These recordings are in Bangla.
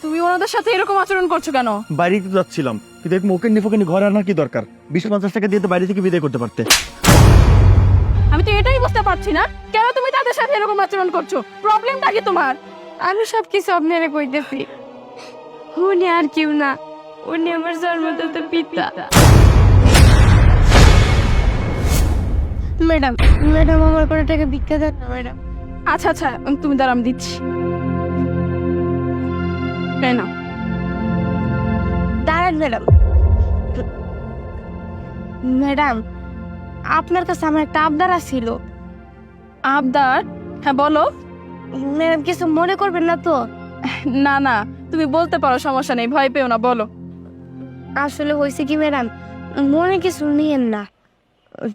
তুমি ওনাদের সাথে এরকম আচরণ করছো কেন? বাইরে তো যাচ্ছিলাম, কিন্তু এক মোকেন নিফোকেন ঘরে আনার কি দরকার? 20-50 টাকা দিয়ে তো বাইরে থেকে বিদায় করতে পারতে। আমি তো এটাই বুঝতে পারছি না কেন তুমি তাদের সাথে এরকম আচরণ করছো। প্রবলেমটা কি তোমার? আমি সব কিছু আপনারে কইতেছি। উনি আর কেউ না, উনি আমার জন্মদাতা পিতা। ম্যাডাম, ম্যাডাম আমার কোনো টাকা ভিক্ষা দেন না ম্যাডাম। আচ্ছা আচ্ছা, তুমি দাঁড়াও, আমি দিচ্ছি। এই নাও। দাঁড়ান ম্যাডাম। ম্যাডাম, আপনার কাছে আমার একটা আবদার ছিল। আবদার? হ্যাঁ বলো। ম্যাডাম কিছু মনে করবেন না তো? না না, তুমি বলতে পারো, সমস্যা নেই, ভয় পেও না, বলো। আসলে হয়েছে কি ম্যাডাম, মনে কিছু নিয়েন না।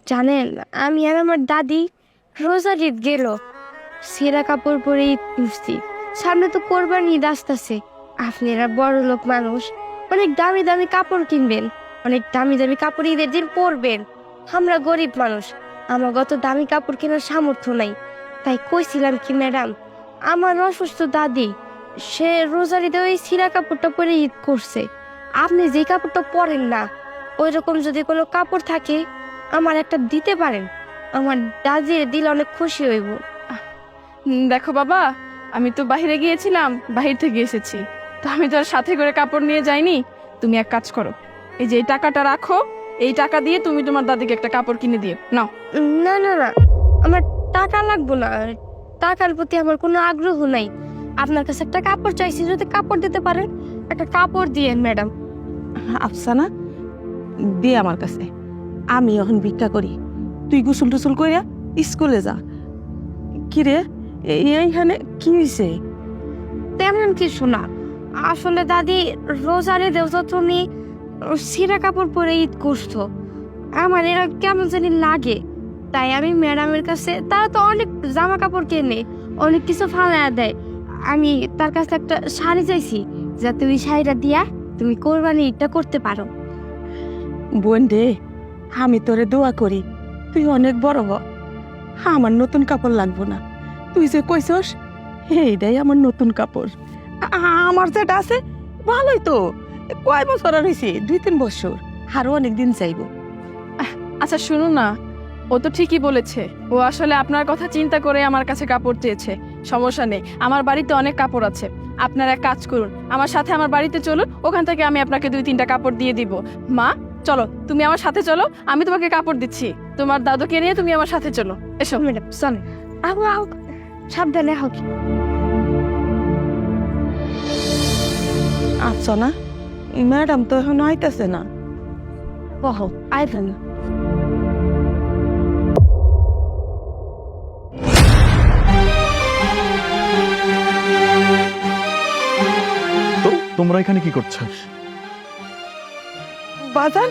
জানেন, আমি আর আমার দাদি রোজার ঈদ গেল, সেরা কাপড় পরে ঈদ করছি। সামনে তো কোরবানি ঈদ আসতেছে। আপনারা বড় লোক মানুষ, অনেক দামি দামি কাপড় কিনবেন, অনেক দামি দামি কাপড় ঈদের দিন পরবেন। আমরা গরিব মানুষ, আমার কত দামি কাপড় কেনার সামর্থ্য নাই। তাই কইছিলাম কি ম্যাডাম, আমার অসুস্থ দাদি, সে রোজার ঈদে ওই ছিঁড়া কাপড়টা পরে ঈদ করছে। আপনি যে কাপড়টা পরেন না, ওই রকম যদি কোনো কাপড় থাকে আমার একটা দিতে পারেন, আমার দাদির দিল অনেক খুশি হইব। দেখো বাবা, আমি তো বাইরে গিয়েছিলাম, বাহির থেকে এসেছি, তো আমি তো আর সাথে করে কাপড় নিয়ে যাইনি। তুমি এক কাজ করো, এই যে এই টাকাটা রাখো, এই টাকা দিয়ে তুমি তোমার দাদিকে একটা কাপড় কিনে দিও, নাও। না না না, আমার টাকা লাগবো না, টাকার প্রতি আমার কোনো আগ্রহ নাই। আপনার কাছে একটা কাপড় চাইছি, যদি কাপড় দিতে পারেন একটা কাপড় দিয়েন ম্যাডাম। আফসানা, দে আমার কাছে, আমি এখন ভিক্ষা করি। তুই গোসল টোসল করিয়া স্কুলে যা। কিরে, এইখানে কি হয়েছে? তেমন কিছু না, আসলে দাদি রোজারে দেওয়া তুমি ছিঁড়া কাপড় পরে ঈদ করছো, আমার এরা কেমন জানি লাগে। তাই আমি ম্যাডামের কাছে, তারা তো অনেক জামা কাপড় কেনে, অনেক কিছু ফালায়া দেয়, আমি তার কাছে একটা শাড়ি চাইছি, যাতে ওই শাড়িটা দিয়া তুমি কোরবানি ঈদটা করতে পারো। বোন রে, আমি তোরে দোয়া করি তুই অনেক বড় হ। আমার নতুন কাপড় লাগবো না, তুই যে কইছস এইটাই আমার নতুন কাপড়। আমার যেটা আছে ভালোই তো, কয় বছর আর হয়েছে? 2-3 বছর, আরো অনেকদিন চাইবো। আচ্ছা শুনুন না, ও তো ঠিকই বলেছে, ও আসলে আপনার কথা চিন্তা করে আমার কাছে কাপড় চেয়েছে। সমস্যা নেই, আমার বাড়িতে অনেক কাপড় আছে। আপনারা এক কাজ করুন, আমার সাথে আমার বাড়িতে চলুন, ওখান থেকে আমি আপনাকে 2-3টা কাপড় দিয়ে দিব। মা চলো, তুমি আমার সাথে চলো, আমি তোমাকে কাপড় দিচ্ছি। তোমার দাদুকে নিয়ে তুমি আমার সাথে চলো, এসো। ম্যাডাম চলে, আহ আহ, সাবধানে হোক। আফসানা, ম্যাডাম তো এখন আইতাছে না। বহ আইবেন না। তো তোমরা এখানে কি করছো? বাজার,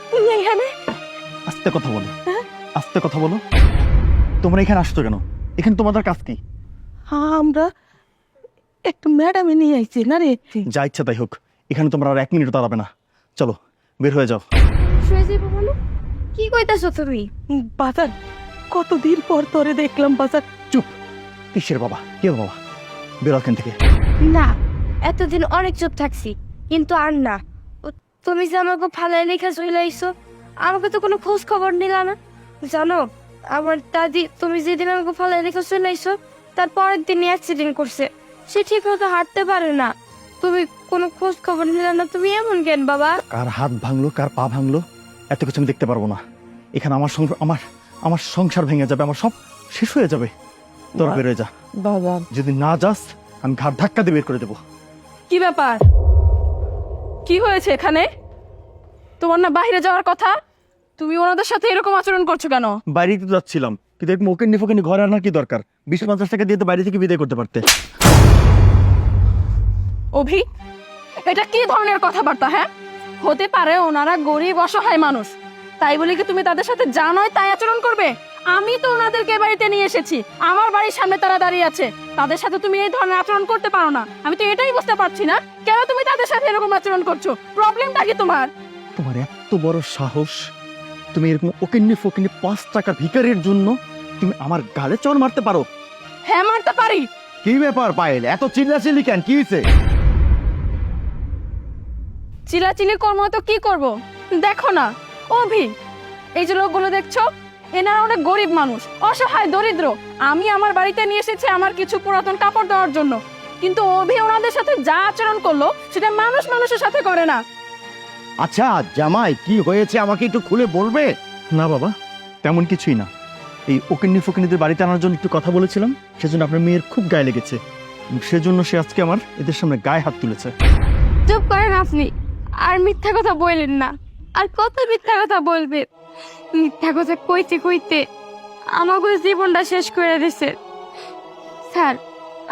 তুই এখানে? আস্তে কথা বলো, আস্তে কথা বলো। তোমরা এখানে আসছো কেন? এখানে তোমাদের কাজ কি? আমরা একটু ম্যাডামে নিয়ে আইছি না রে। যা ইচ্ছা তাই হোক, এখানে তোমরা আর 1 মিনিট দাঁড়াবে না। চলো বের হয়ে যাও। শুয়ে যাইব বলো, কি কইতাছো তুমি? বাজার, কতদিন পর তোরে দেখলাম বাজার। চুপ, কিসের বাবা, কে বাবা? বেরো এখান থেকে। না, এতদিন অনেক চুপ থাকছি, কিন্তু আর না। তুমি যে আমাকে ফালাই লেখা চলে আইসো, আমাকে তো কোনো খোঁজ খবর নিলা না। জানো, আমার দাদি তুমি যেদিন আমাকে ফালাই লেখা চলে আইসো, তার পরের দিনই অ্যাক্সিডেন্ট করছে। সে ঠিক মতো হাঁটতে পারে না। তুমি কোনো খোঁজ খবর নিলা না, তুমি এমন কেন বাবা? কার হাত ভাঙলো, কার পা ভাঙলো, এত কিছু আমি দেখতে পারবো না। এখানে আমার সংসার ভেঙে যাবে, আমার সব শেষ হয়ে যাবে। তোরা বের হয়ে যা। বাজার, যদি না যাস আমি ঘাট ধাক্কা দিয়ে বের করে দেবো। কি ব্যাপার, কি হয়েছে এখানে? তোমার না বাইরে যাওয়ার কথা, তুমি ওনাদের সাথে এরকম আচরণ করছো কেন? বাইরে তো যাচ্ছিলাম, কিন্তু এক মোকেন নিফোকেন ঘরে আনার কি দরকার? 20-50 টাকা দিয়ে তো বাইরে থেকে বিদায় করতে পারতে। অভি, এটা কি ধরনের কথাবার্তা? হ্যাঁ, হতে পারে ওনারা গরিব অসহায় মানুষ, তাই বলে কি তুমি তাদের সাথে যা নয় তাই আচরণ করবে? আমি তো ওনাদেরকে বাড়িতে নিয়ে এসেছি, আমার বাড়ির সামনে তারা দাঁড়িয়ে আছে, তাদের সাথে তুমি এই ধরনের আচরণ করতে পারো না। আমি তো এটাই বুঝতে পারছি না কেন তুমি তাদের সাথে এরকম আচরণ করছো। প্রবলেমটা কি তোমার? তোমার এত বড় সাহস, তুমি এরকম ওকেন্নি ফোকেন্নি 5 টাকা ভিখারির জন্য তুমি আমার গালে চড় মারতে পারো? হ্যাঁ মারতে পারি। কি ব্যাপার পায়েল, এত চিল্লাচিল্লি কেন? কি হয়েছে? চিলাচিলি করবো তো কি করব? দেখো না অভি, এই যে লোকগুলো দেখছো, এনারা অনেক গরিব মানুষ, অসহায় দরিদ্র। আমি আমার বাড়িতে নিয়ে এসেছি আমার কিছু পুরাতন কাপড় দেওয়ার জন্য, কিন্তু অভি ওনাদের সাথে যা আচরণ করলো সেটা মানুষ মানুষের সাথে করে না। আচ্ছা জামাই, কি হয়েছে আমাকে একটু খুলে বলবে? না বাবা, তেমন কিছুই না। এই ওকিন্নি ফকিন্নিদের বাড়িতে আনার জন্য একটু কথা বলেছিলাম, সেজন্য আপনার মেয়ের খুব গায়ে লেগেছে, সেজন্য সে আজকে আমার এদের সামনে গায়ে হাত তুলেছে। চুপ করেন আপনি, আর মিথ্যা কথা বললেন না। আর কত মিথ্যা কথা বলবেন? মিথ্যা কথা কইতে কইতে আমাকে জীবনটা শেষ করে দিছে। স্যার,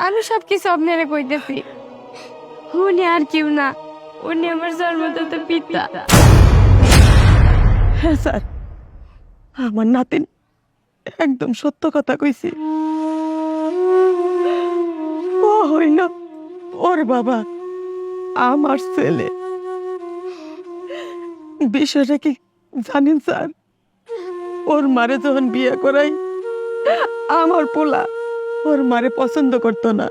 আমি সব কিছু আপনারে কইতেছি। উনি আর কেউ না, উনি আমার জন্মদাতা পিতা। হ্যাঁ স্যার, আমার নাতিন একদম সত্য কথা কইছি। ও হইল ওর বাবা, আমার ছেলে। বিষয়টা কি জানেন স্যার? ওর মারে যখন বিয়ে করাই, আমার পোলা ওর মারে পছন্দ করতো না।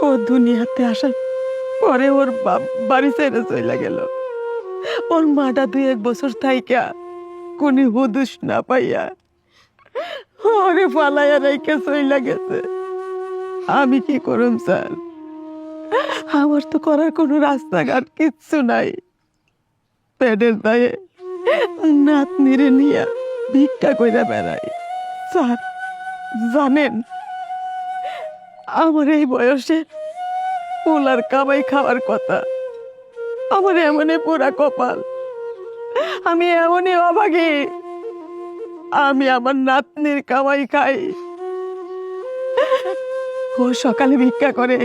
ও দুনিয়াতে আসার পরে ওর বাড়ি ছেড়ে চলে গেল। ওর মাটা 2-1 বছর থাইকা কোনি হুদুস না পাইয়া ওরে ফালাইয়া রেখে চলে গেছে। আমি কি করুম স্যার? আমার তো করার কোনো রাস্তাঘাট কিচ্ছু নাই। পেটের দায়ে নাতনিরে নিয়ে ভিক্ষা কইরা বেড়াই। স্যার জানেন, আমার এই বয়সে পোলার কামাই খাওয়ার কথা, আমার এমনই পুরা কপাল, আমি এমনই অভাগী, আমি আমার নাতনির কামাই খাই। ও সকালে ভিক্ষা করে,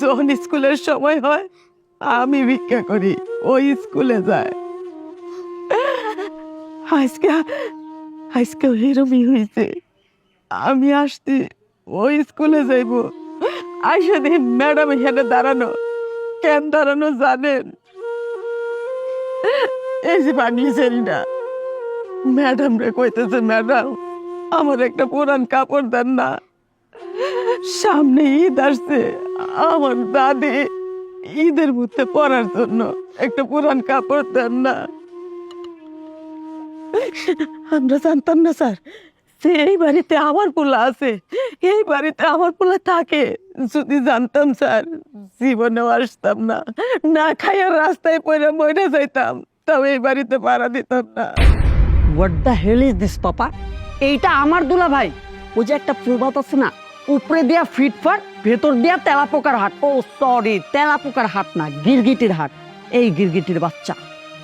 যখন স্কুলের সময় হয় আমি ভিক্ষা করি, ওই স্কুলে যায়। আজকে আজকে এরমই হয়েছে। আমি আসছি, ওই স্কুলে যাইব, আইসা দেখি ম্যাডাম এখানে দাঁড়ানো। কেন দাঁড়ানো জানেন? এই যে পাগলি ছেলেটা ম্যাডাম রে কইতেছে, ম্যাডাম আমার একটা পুরান কাপড় দেন না, সামনে ঈদ আসছে, আমার দাদি ঈদের মধ্যে পরার জন্য একটা পুরান কাপড় দেন না। আমরা জানতাম না স্যার যে এই বাড়িতে আমার পোলা আছে, এই বাড়িতে আমার পোলা থাকে। যদি জানতাম স্যার, জীবনেও আসতাম না, না খাইয়া রাস্তায় পড়ে মরে যাইতাম, তাও এই বাড়িতে পাড়া দিতাম না। What the hell is this papa? এইটা আমার দুলা ভাই। ওই যে একটা প্রবাদ আছে না, উপরে দিয়া ফিটফাট, ভেতর দিয়া তেলাপোকার হাট। ও সরি, তেলাপোকার হাট না, গিরগিটির হাট। এই গিরগিটির বাচ্চা,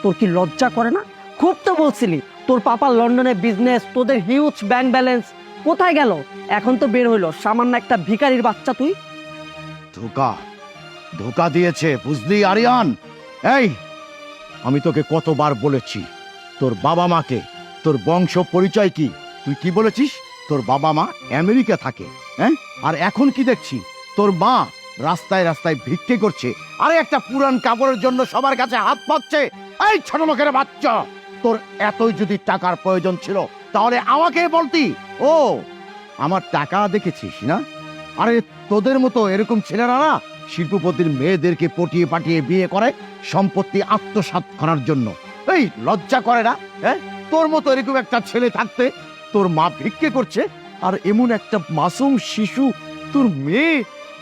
তোর কি লজ্জা করে না? খুব তো বলছিলি তোর পাপা লন্ডনে বিজনেস, তোদের হিউজ ব্যাংক ব্যালেন্স, কোথায় গেল? এখন তো বের হইলো সামান্য একটা ভিখারির বাচ্চা তুই। ধোকা ধোকা দিয়েছে, বুঝলি আরিয়ান? এই, আমি তোকে কতবার বলেছি তোর বাবা মাকে, তোর বংশ পরিচয় কি? তুই কি বলেছিস? তোর বাবা মা আমেরিকা থাকে, হ্যাঁ? আর এখন কি দেখছি, তোর মা রাস্তায় রাস্তায় ভিক্ষে করছে, আরে একটা পুরান কাপড়ের জন্য সবার কাছে হাত পাচ্ছে। এই ছোট লোকের বাচ্চা, তোর এতই যদি টাকার প্রয়োজন ছিল তাহলে আমাকে বলতি। ও, আমার টাকা দেখেছিস না? আরে তোদের মতো এরকম ছেলেরা না শিল্পপতির মেয়েদেরকে পটিয়ে পাঠিয়ে বিয়ে করে সম্পত্তি আত্মসাৎ করার জন্য। এই লজ্জা করে না? হ্যাঁ, তোর মতো এরকম একটা ছেলে থাকতে, তোর মা ভিক্ষে করছে, আর এমন একটা মাসুম শিশু তোর মেয়ে,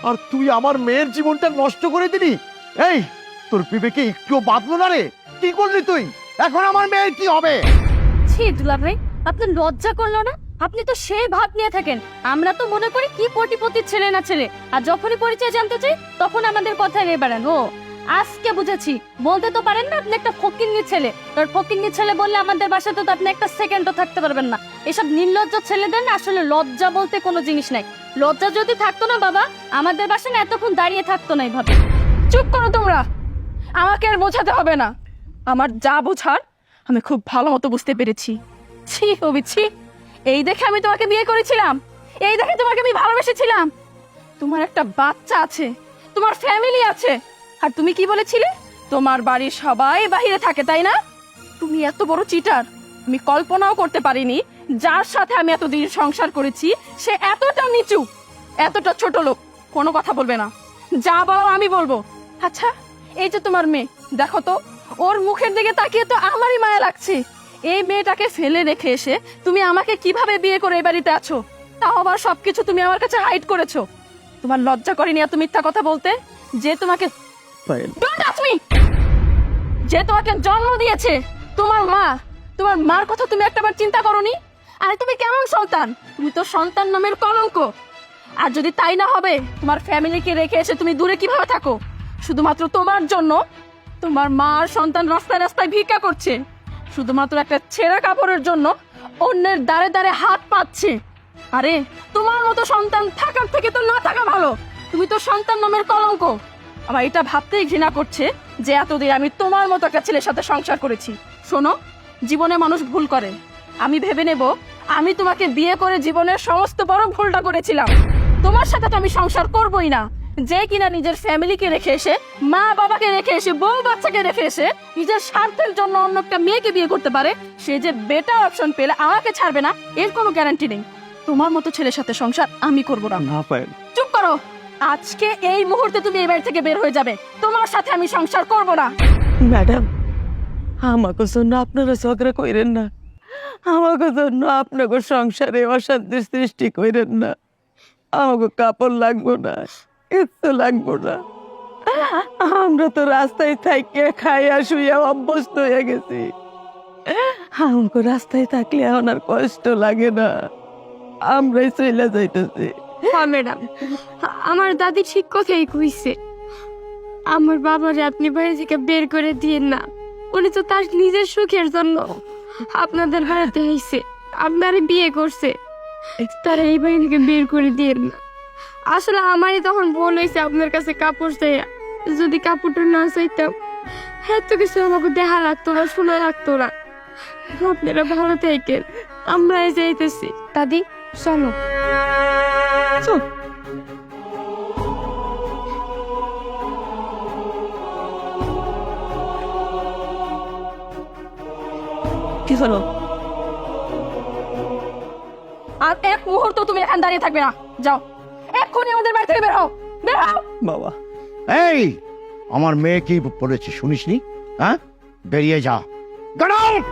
আর তুই আমার মেয়ের জীবনটা নষ্ট করে দিলি। এই, তোর বিবেকে একটুও বাঁধলো না রে? কি করলি তুই? এখন আমার মেয়ের কি হবে? ছি দুলাভ ভাই, আপনার লজ্জা করলো না? আপনি তো সেই ভাব নিয়ে থাকেন, আমরা তো মনে করি কি কোটিপতির ছেলে না ছেলে, আর যখনই পরিচয় জানতে চাই তখন আমাদের কথা নিয়ে বেড়ান। ও আজকে বুঝেছি, বলতে তো পারেন না আপনি একটা ফকিন্নি ছেলে। তোর ফকিন্নি ছেলে বললে আমাদের বাসাতে তো আপনি একটা সেকেন্ডও থাকতে পারবেন না। এসব নির্লজ্জ ছেলেদের না আসলে লজ্জা বলতে কোনো জিনিস নাই। লজ্জা যদি থাকতো না বাবা, আমাদের বাসা না এতক্ষণ দাঁড়িয়ে থাকতো না এইভাবে। চুপ করো তোমরা, আমাকে আর বোঝাতে হবে না। আমার যা বোঝার আমি খুব ভালো মতো বুঝতে পেরেছি। ছি অভি, ছি। এই দেখে আমি তোমাকে বিয়ে করেছিলাম, এই দেখে তোমাকে আমি ভালোবেসেছিলাম। তোমার একটা বাচ্চা আছে, তোমার ফ্যামিলি আছে, আর তুমি কি বলেছিলে তোমার বাড়ির সবাই বাইরে থাকে, তাই না? তুমি এত বড় চিটার আমি কল্পনাও করতে পারিনি। যার সাথে আমি এতদিন সংসার করেছি সে এতটা নিচু, এতটা ছোট লোক। কোনো কথা বলবে না, যা বলার আমি বলবো। আচ্ছা, এই যে তোমার মেয়ে, দেখো তো ওর মুখের দিকে তাকিয়ে তো আমারই মায়া লাগছে। এই মেয়েটাকে ফেলে রেখে এসে তুমি আমাকে কিভাবে বিয়ে করে এই বাড়িতে আছো? তাও আবার সবকিছু তুমি আমার কাছে হাইড করেছো। তোমার লজ্জা করেনি এত মিথ্যা কথা বলতে? যে তোমাকে পায়েল, Don't touch me! যে তোমাকে জন্ম দিয়েছে, তোমার মা, তোমার মার কথা তুমি একটাবার চিন্তা করোনি? আরে তুমি কেমন সন্তান? তুমি তো সন্তান নামের কলঙ্ক। আর যদি তাই না হবে, তোমার ফ্যামিলিকে রেখে এসে তুমি দূরে কিভাবে থাকো? শুধুমাত্র তোমার জন্য তোমার মা আর সন্তান রাস্তায় রাস্তায় ভিক্ষা করছে। শুধুমাত্র একটা ছেঁড়া কাপড়ের জন্য অন্যের দ্বারে দ্বারে হাত পাচ্ছে। আরে তোমার মতো সন্তান থাকার থেকে তো না থাকা ভালো। তুমি তো সন্তান নামের কলঙ্ক। আমার এটা ভাবতেই ঘৃণা করছে যে এতদিন আমি তোমার মতো একটা ছেলের সাথে সংসার করেছি। শোনো, জীবনে মানুষ ভুল করে। আমি ভেবে নেব আমি তোমাকে বিয়ে করে জীবনের সমস্ত বড় ভুলটা করেছিলাম। তোমার সাথে তো আমি সংসার করবই না। যে কিনা নিজের ফ্যামিলিকে রেখে এসে, মা বাবাকে রেখে এসে, বউ বাচ্চাকে রেখে এসে নিজের স্বার্থের জন্য অন্য একটা মেয়েকে বিয়ে করতে পারে, সে যে বেটার অপশন পেলে আমাকে ছাড়বে না এর কোনো গ্যারান্টি নেই। তোমার মতো ছেলের সাথে সংসার আমি করবো না। না পায়েল, চুপ করো। আজকে এই মুহূর্তে তুমি এই বাড়ি থেকে বের হয়ে যাবে। তোমার সাথে আমি সংসার করব না। ম্যাডাম, আমাকে জন্য আপনারা ঝগড়া কইরেন না, আমাকে জন্য আপনাকে সংসারে অশান্তির সৃষ্টি কইরেন না। আমাকে কাপড় লাগবো না, কিচ্ছু লাগবো না। আমরা তো রাস্তায় থাইকে খাইয়া শুইয়া অভ্যস্ত হয়ে গেছি। আমাকে রাস্তায় থাকলে এখন আর কষ্ট লাগে না, আমরাই চলে যাইতেছি। হ্যাঁ ম্যাডাম, আমার দাদি ঠিক কথাই কইছে। আমার বাবারে আপনি বাড়ি থেকে বের করে দিয়েন না। উনি তো তার নিজের সুখের জন্য আপনাদের বাড়িতে আইছে, আপনার বিয়ে করছে। তারা এই বাড়ি থেকে বের করে দিয়েন না। আসলে আমারই তখন ভুল হয়েছে আপনার কাছে কাপড় চাইয়া। যদি কাপড়টা না চাইতাম, এত কিছু আমাকে দেখা লাগতো না, শোনা লাগতো না। আপনারা ভালো থাকেন, আমরা যাইতেছি। দাদি চলো। চল। কি হলো? আর এক মুহূর্ত তুমি এখানে দাঁড়িয়ে থাকবে না। যাও, এক্ষুনি আমাদের বাড়ি থেকে বের হও, বের হও। বাবা, এই আমার মেয়ে কি বলেছে শুনিসনি? হ্যাঁ, বেরিয়ে যা। Get out!